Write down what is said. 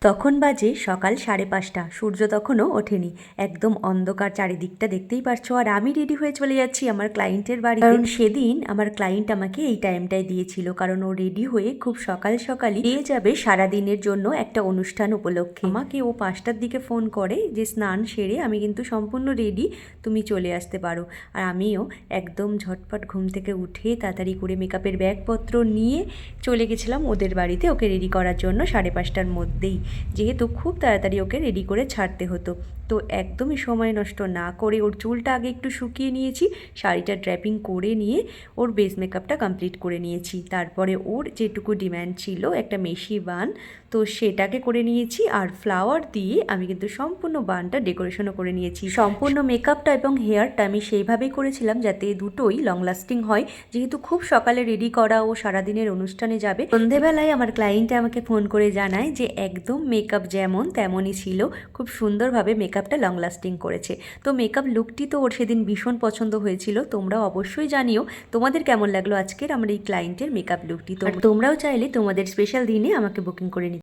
তখন বাজে সকাল 5:30। সূর্য তখনও ওঠেনি, একদম অন্ধকার চারিদিকটা, দেখতেই পারছো। আর আমি রেডি হয়ে চলে যাচ্ছি আমার ক্লায়েন্টের বাড়িতে, কারণ সেদিন আমার ক্লায়েন্ট আমাকে এই টাইমটাই দিয়েছিল, কারণ ও রেডি হয়ে খুব সকাল সকালই পেয়ে যাবে সারাদিনের জন্য একটা অনুষ্ঠান উপলক্ষে। আমাকে ও 5টার দিকে ফোন করে যে স্নান সেরে আমি কিন্তু সম্পূর্ণ রেডি, তুমি চলে আসতে পারো। আর আমিও একদম ঝটপট ঘুম থেকে উঠে তাড়াতাড়ি করে মেকআপের ব্যাগপত্র নিয়ে চলে গেছিলাম ওদের বাড়িতে ওকে রেডি করার জন্য 5:30টার মধ্যেই, যেহেতু খুব তাড়াতাড়ি ওকে রেডি করে ছাড়তে হতো। তো একদমই সময় নষ্ট না করে ওর চুলটা আগে একটু শুকিয়ে নিয়েছি, শাড়িটা ড্র্যাপিং করে নিয়ে ওর বেস মেকআপটা কমপ্লিট করে নিয়েছি। তারপরে ওর যেটুকু ডিম্যান্ড ছিল একটা মেশি বান, তো সেটাকে করে নিয়েছি। আর ফ্লাওয়ার দিয়ে আমি কিন্তু সম্পূর্ণ বানটা ডেকোরেশনও করে নিয়েছি। সম্পূর্ণ মেকআপটা এবং হেয়ারটা আমি সেইভাবেই করেছিলাম যাতে দুটোই লং লাস্টিং হয়, যেহেতু খুব সকালে রেডি করা ও সারাদিনের অনুষ্ঠানে যাবে। সন্ধেবেলায় আমার ক্লায়েন্ট আমাকে ফোন করে জানায় যে একদম মেকআপ যেমন তেমনই ছিল, খুব সুন্দরভাবে মেকআপটা লং লাস্টিং করেছে। তো মেকআপ লুকটি তো ওর সেদিন ভীষণ পছন্দ হয়েছিল। তোমরাও অবশ্যই জানিও তোমাদের কেমন লাগলো আজকের আমার এই ক্লায়েন্টের মেকআপ লুকটি। তো তোমরাও চাইলে তোমাদের স্পেশাল দিনে আমাকে বুকিং করে নিতে।